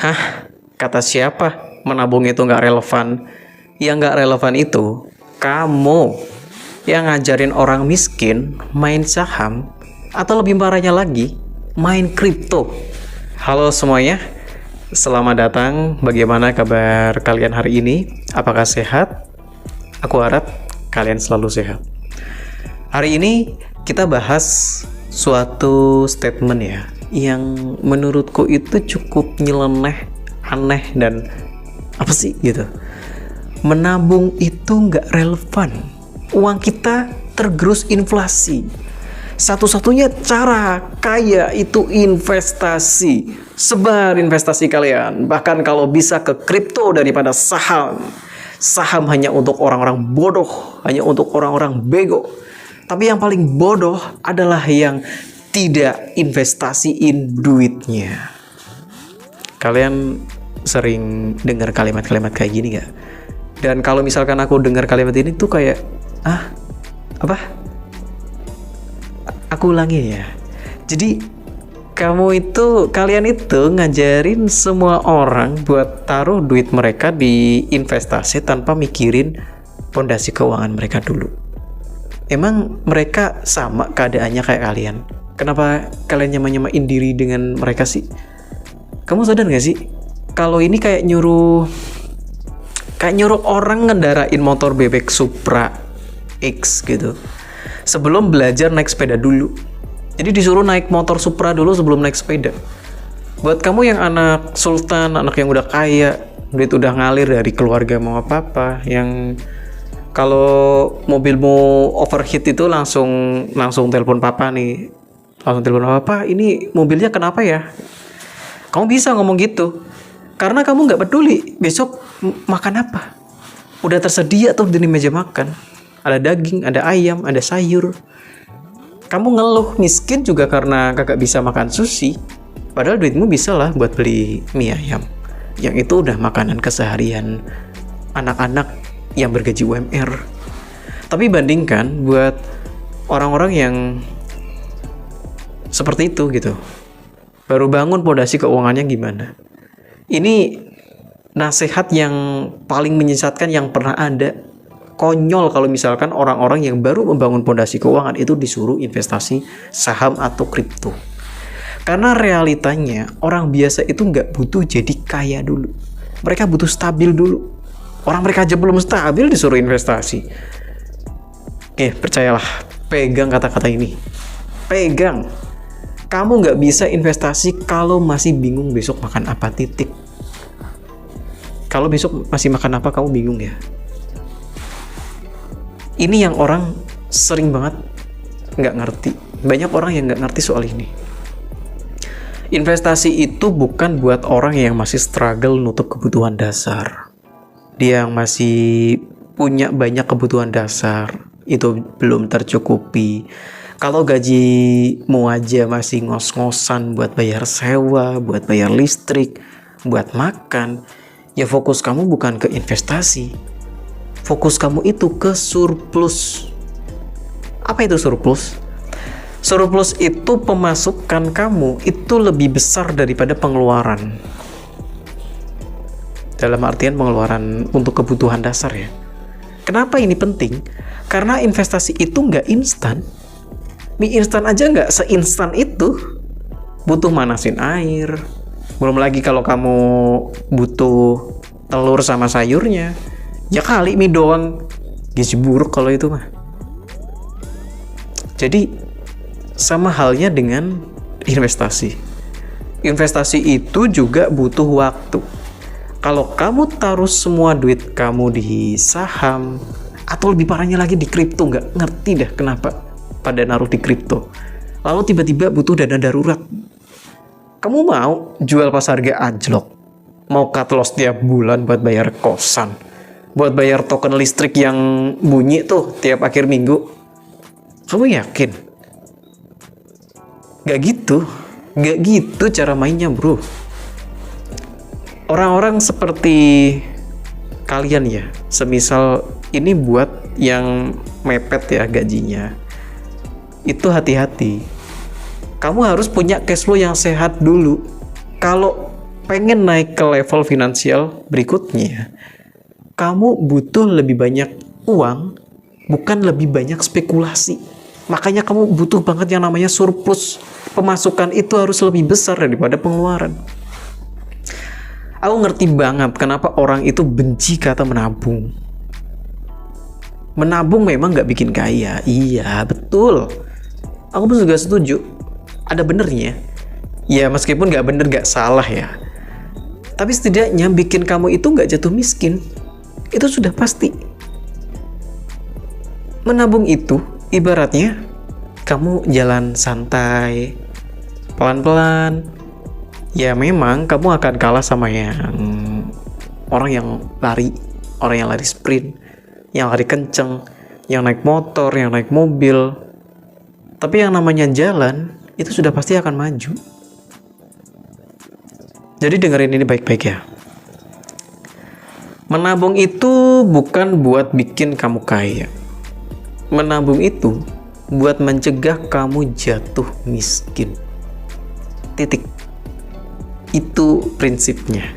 Hah? Kata siapa? Menabung itu nggak relevan. Yang nggak relevan itu kamu yang ngajarin orang miskin main saham, atau lebih parahnya lagi, main kripto. Halo semuanya, selamat datang. Bagaimana kabar kalian hari ini? Apakah sehat? Aku harap kalian selalu sehat. Hari ini kita bahas suatu statement ya, yang menurutku itu cukup nyeleneh, aneh, dan apa sih gitu. Menabung itu nggak relevan. Uang kita tergerus inflasi. Satu-satunya cara kaya itu investasi. Sebar investasi kalian. Bahkan kalau bisa ke kripto daripada saham. Saham hanya untuk orang-orang bodoh, hanya untuk orang-orang bego. Tapi yang paling bodoh adalah yang tidak investasiin duitnya. Kalian sering dengar kalimat-kalimat kayak gini gak? Dan kalau misalkan aku dengar kalimat ini tuh kayak, apa? Aku ulangi ya. Jadi kalian itu ngajarin semua orang buat taruh duit mereka di investasi tanpa mikirin fondasi keuangan mereka dulu. Emang mereka sama keadaannya kayak kalian? Kenapa kalian nyamain diri dengan mereka sih? Kamu sadar gak sih? Kalau ini kayak nyuruh orang ngendarain motor bebek Supra X gitu, sebelum belajar naik sepeda dulu. Jadi disuruh naik motor Supra dulu sebelum naik sepeda. Buat kamu yang anak sultan, anak yang udah kaya, duit udah ngalir dari keluarga mau apa-apa, yang kalau mobilmu overheat itu langsung telepon papa nih. Langsung telepon papa, ini mobilnya kenapa ya? Kamu bisa ngomong gitu karena kamu nggak peduli besok makan apa. Udah tersedia tuh di meja makan. Ada daging, ada ayam, ada sayur. Kamu ngeluh miskin juga karena kagak bisa makan sushi. Padahal duitmu bisa lah buat beli mie ayam. Yang itu udah makanan keseharian anak-anak yang bergaji UMR. Tapi bandingkan buat orang-orang yang seperti itu gitu, baru bangun pondasi keuangannya gimana. Ini nasihat yang paling menyesatkan yang pernah ada. Konyol kalau misalkan orang-orang yang baru membangun pondasi keuangan itu disuruh investasi saham atau kripto. Karena realitanya orang biasa itu nggak butuh jadi kaya dulu. Mereka butuh stabil dulu. Orang mereka aja belum stabil disuruh investasi. Oke, percayalah, pegang kata-kata ini. Pegang. Kamu nggak bisa investasi kalau masih bingung besok makan apa, titik. Kalau besok masih makan apa, kamu bingung ya. Ini yang orang sering banget nggak ngerti. Banyak orang yang nggak ngerti soal ini. Investasi itu bukan buat orang yang masih struggle nutup kebutuhan dasar. Dia yang masih punya banyak kebutuhan dasar, itu belum tercukupi. Kalau gajimu aja masih ngos-ngosan buat bayar sewa, buat bayar listrik, buat makan, ya fokus kamu bukan ke investasi. Fokus kamu itu ke surplus. Apa itu surplus? Surplus itu pemasukan kamu itu lebih besar daripada pengeluaran. Dalam artian pengeluaran untuk kebutuhan dasar ya. Kenapa ini penting? Karena investasi itu nggak instan. Mie instan aja nggak seinstan itu. Butuh manasin air. Belum lagi kalau kamu butuh telur sama sayurnya. Ya kali mie doang gizi buruk kalau itu mah. Jadi sama halnya dengan investasi. Investasi itu juga butuh waktu. Kalau kamu taruh semua duit kamu di saham, atau lebih parahnya lagi di kripto, nggak ngerti dah kenapa pada naruh di kripto. Lalu tiba-tiba butuh dana darurat. Kamu mau jual pas harga anjlok? Mau cut loss tiap bulan buat bayar kosan? Buat bayar token listrik yang bunyi tuh tiap akhir minggu? Kamu yakin? Gak gitu cara mainnya bro. Orang-orang seperti kalian ya, semisal ini buat yang mepet ya gajinya, itu hati-hati. Kamu harus punya cash flow yang sehat dulu. Kalau pengen naik ke level finansial berikutnya, kamu butuh lebih banyak uang, bukan lebih banyak spekulasi. Makanya kamu butuh banget yang namanya surplus. Pemasukan itu harus lebih besar daripada pengeluaran. Aku ngerti banget kenapa orang itu benci kata menabung. Menabung memang gak bikin kaya. Iya, betul. Aku pun juga setuju. Ada benernya. Ya meskipun gak bener gak salah ya. Tapi setidaknya bikin kamu itu gak jatuh miskin. Itu sudah pasti. Menabung itu ibaratnya kamu jalan santai, pelan-pelan. Ya memang kamu akan kalah sama orang yang lari sprint, yang lari kenceng, yang naik motor, yang naik mobil. Tapi yang namanya jalan, itu sudah pasti akan maju. Jadi dengerin ini baik-baik ya. Menabung itu bukan buat bikin kamu kaya. Menabung itu buat mencegah kamu jatuh miskin. Titik. Itu prinsipnya.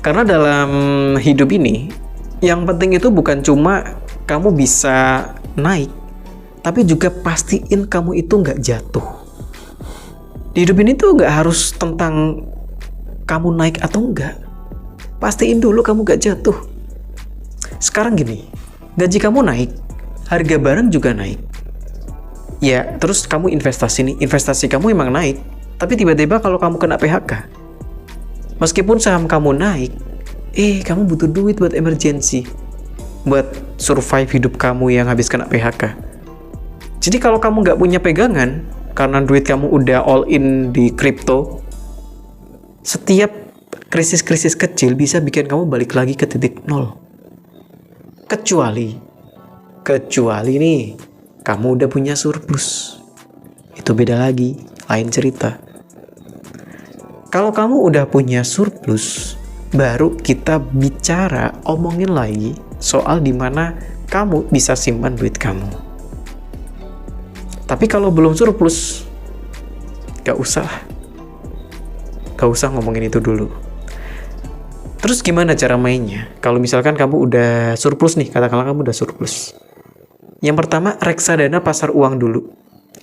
Karena dalam hidup ini, yang penting itu bukan cuma kamu bisa naik, tapi juga pastiin kamu itu nggak jatuh. Di hidup ini tuh nggak harus tentang kamu naik atau enggak. Pastiin dulu kamu nggak jatuh. Sekarang gini, gaji kamu naik, harga barang juga naik. Ya, terus kamu investasi kamu emang naik, tapi tiba-tiba kalau kamu kena PHK, meskipun saham kamu naik, kamu butuh duit buat emergency, buat survive hidup kamu yang habis kena PHK. Jadi kalau kamu nggak punya pegangan, karena duit kamu udah all in di kripto, setiap krisis-krisis kecil bisa bikin kamu balik lagi ke titik nol. Kecuali nih, kamu udah punya surplus. Itu beda lagi, lain cerita. Kalau kamu udah punya surplus, baru kita omongin lagi soal dimana kamu bisa simpan duit kamu. Tapi kalau belum surplus, gak usah ngomongin itu dulu. Terus gimana cara mainnya? Kalau misalkan kamu udah surplus nih, katakanlah kamu udah surplus. Yang pertama, reksadana pasar uang dulu.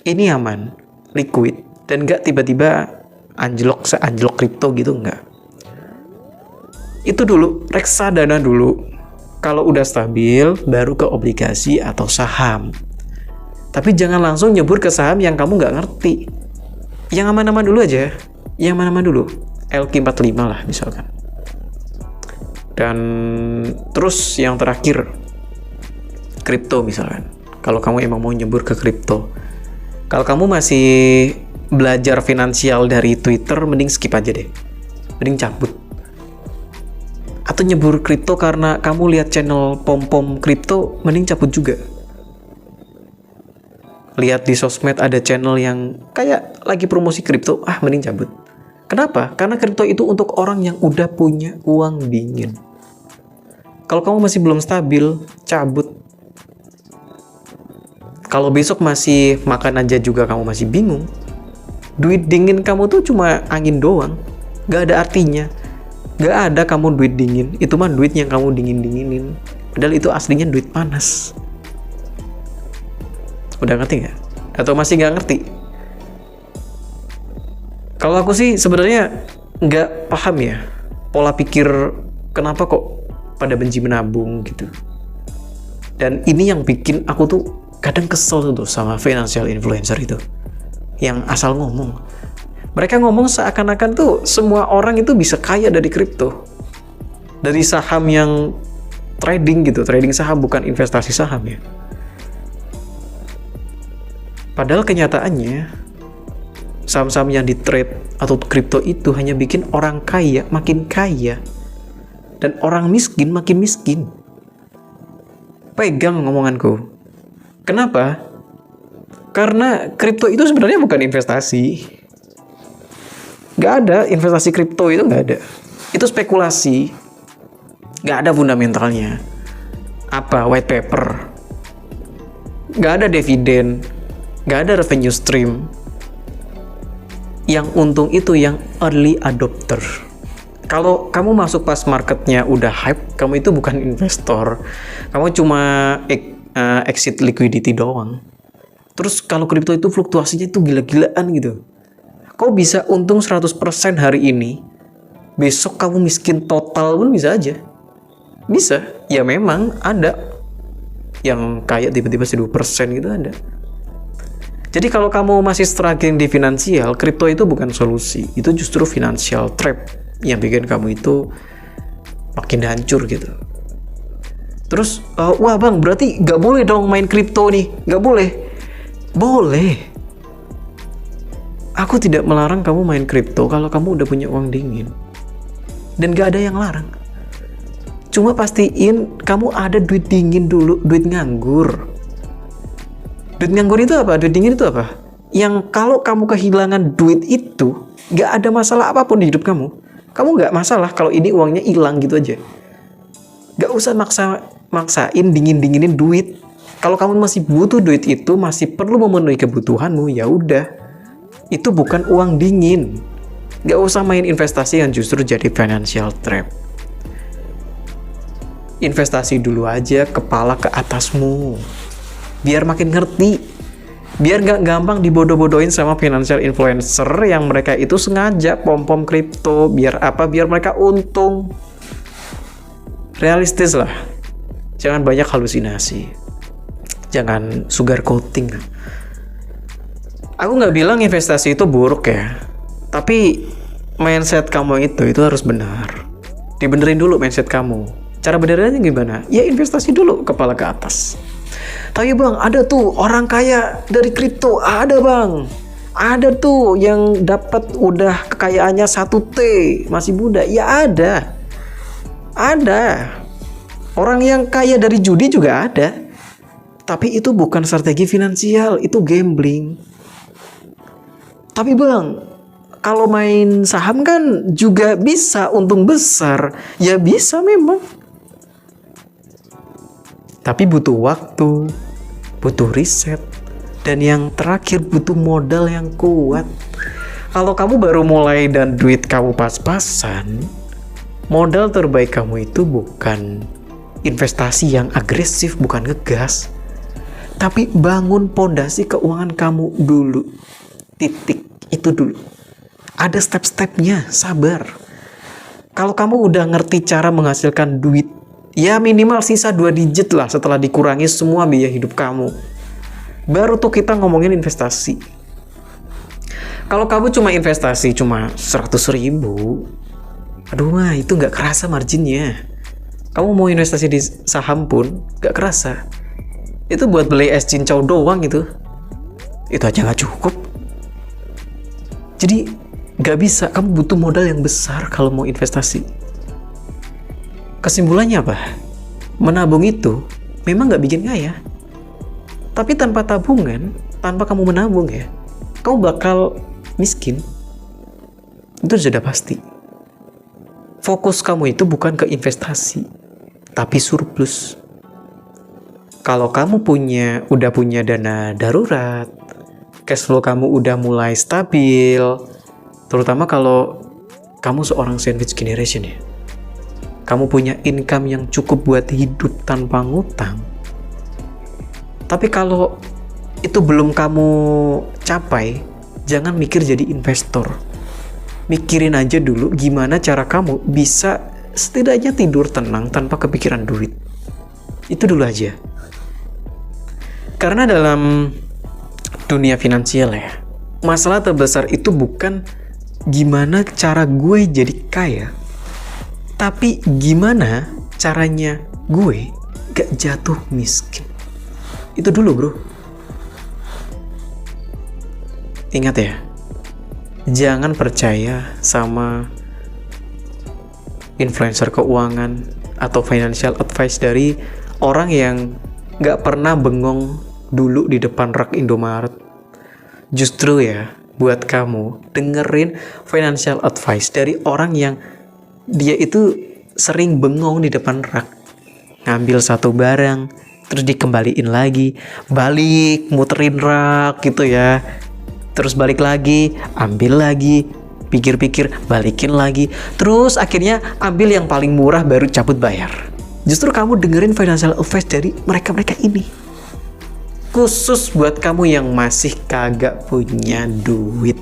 Ini aman, liquid, dan gak tiba-tiba seanjlok kripto gitu, enggak. Itu dulu, reksadana dulu. Kalau udah stabil, baru ke obligasi atau saham. Tapi jangan langsung nyebur ke saham yang kamu nggak ngerti. Yang aman-aman dulu aja. Yang aman-aman dulu. LQ45 lah misalkan. Dan terus yang terakhir, kripto misalkan. Kalau kamu emang mau nyebur ke kripto. Kalau kamu masih belajar finansial dari Twitter, mending skip aja deh. Mending cabut. Atau nyebur kripto karena kamu lihat channel pom-pom kripto, mending cabut juga. Lihat di sosmed ada channel yang kayak lagi promosi kripto, mending cabut. Kenapa? Karena kripto itu untuk orang yang udah punya uang dingin. Kalau kamu masih belum stabil, cabut. Kalau besok masih makan aja juga kamu masih bingung, duit dingin kamu tuh cuma angin doang, gak ada artinya. Gak ada kamu duit dingin, itu mah duit yang kamu dingin-dinginin. Padahal itu aslinya duit panas. Udah ngerti nggak? Atau masih nggak ngerti? Kalau aku sih sebenarnya nggak paham ya pola pikir kenapa kok pada benci menabung gitu. Dan ini yang bikin aku tuh kadang kesel tuh sama financial influencer itu yang asal ngomong. Mereka ngomong seakan-akan tuh semua orang itu bisa kaya dari kripto, dari saham yang trading gitu, trading saham bukan investasi saham ya. Padahal kenyataannya saham-saham yang di trade atau kripto itu hanya bikin orang kaya makin kaya dan orang miskin makin miskin. Pegang ngomonganku. Kenapa? Karena kripto itu sebenarnya bukan investasi. Gak ada investasi kripto, itu gak ada. Itu spekulasi. Gak ada fundamentalnya. Apa? White paper. Gak ada dividen. Gak ada revenue stream. Yang untung itu yang early adopter. Kalau kamu masuk pas marketnya udah hype, kamu itu bukan investor. Kamu cuma exit liquidity doang. Terus kalau kripto itu fluktuasinya itu gila-gilaan gitu. Kau bisa untung 100% hari ini, besok kamu miskin total pun bisa aja. Bisa. Ya memang ada yang kayak tiba-tiba 1000% gitu ada. Jadi kalau kamu masih struggling di finansial, kripto itu bukan solusi. Itu justru financial trap yang bikin kamu itu makin hancur gitu. Terus, wah bang, berarti gak boleh dong main kripto nih. Gak boleh. Boleh. Aku tidak melarang kamu main kripto kalau kamu udah punya uang dingin. Dan gak ada yang larang. Cuma pastiin kamu ada duit dingin dulu, duit nganggur. Duit nganggur itu apa? Duit dingin itu apa? Yang kalau kamu kehilangan duit itu, gak ada masalah apapun di hidup kamu. Kamu gak masalah kalau ini uangnya hilang gitu aja. Gak usah maksain dingin-dinginin duit. Kalau kamu masih butuh duit itu, masih perlu memenuhi kebutuhanmu, ya udah. Itu bukan uang dingin. Gak usah main investasi yang justru jadi financial trap. Investasi dulu aja kepala ke atasmu. Biar makin ngerti. Biar gak gampang dibodoh-bodohin sama financial influencer yang mereka itu sengaja pom-pom kripto. Biar apa? Biar mereka untung. Realistis lah. Jangan banyak halusinasi. Jangan sugar coating. Aku nggak bilang investasi itu buruk ya. Tapi mindset kamu itu harus benar. Dibenerin dulu mindset kamu. Cara benerannya gimana? Ya investasi dulu kepala ke atas. Tapi bang, ada tuh orang kaya dari kripto. Ada bang. Ada tuh yang dapat udah kekayaannya 1T. Masih muda. Ya ada. Ada. Orang yang kaya dari judi juga ada. Tapi itu bukan strategi finansial, itu gambling. Tapi bang, kalau main saham kan juga bisa untung besar. Ya bisa memang. Tapi butuh waktu, butuh riset, dan yang terakhir butuh modal yang kuat. Kalau kamu baru mulai dan duit kamu pas-pasan, modal terbaik kamu itu bukan investasi yang agresif, bukan ngegas. Tapi bangun pondasi keuangan kamu dulu. Titik. Itu dulu. Ada step-stepnya. Sabar. Kalau kamu udah ngerti cara menghasilkan duit, ya minimal sisa 2 digit lah setelah dikurangi semua biaya hidup kamu. Baru tuh kita ngomongin investasi. Kalau kamu cuma investasi cuma 100.000, aduh mah itu gak kerasa marginnya. Kamu mau investasi di saham pun gak kerasa. Itu buat beli es cincau doang itu aja gak cukup. Jadi gak bisa, kamu butuh modal yang besar kalau mau investasi. Kesimpulannya apa? Menabung itu memang gak bikin kaya. Tapi tanpa tabungan, tanpa kamu menabung ya, kamu bakal miskin. Itu sudah pasti. Fokus kamu itu bukan ke investasi, tapi surplus. Kalau kamu udah punya dana darurat, cash flow kamu udah mulai stabil, terutama kalau kamu seorang sandwich generation ya. Kamu punya income yang cukup buat hidup tanpa ngutang. Tapi kalau itu belum kamu capai, jangan mikir jadi investor. Mikirin aja dulu gimana cara kamu bisa setidaknya tidur tenang tanpa kepikiran duit. Itu dulu aja. Karena dalam dunia finansial ya, masalah terbesar itu bukan gimana cara gue jadi kaya, tapi gimana caranya gue gak jatuh miskin. Itu dulu bro. Ingat ya, jangan percaya sama influencer keuangan atau financial advice dari orang yang gak pernah bengong dulu di depan rak Indomaret. Justru ya, buat kamu dengerin financial advice dari orang yang dia itu sering bengong di depan rak, ngambil satu barang terus dikembaliin lagi, balik muterin rak gitu ya, terus balik lagi, ambil lagi, pikir-pikir, balikin lagi, terus akhirnya ambil yang paling murah baru cabut bayar. Justru kamu dengerin financial advice dari mereka-mereka ini. Khusus buat kamu yang masih kagak punya duit.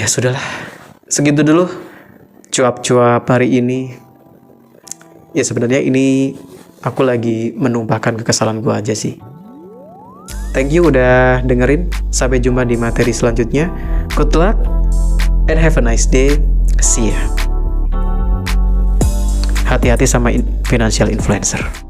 Ya sudahlah, segitu dulu cuap-cuap hari ini. Ya sebenarnya ini aku lagi menumpahkan kekesalan gue aja sih. Thank you udah dengerin. Sampai jumpa di materi selanjutnya. Good luck and have a nice day. See ya. Hati-hati sama financial influencer.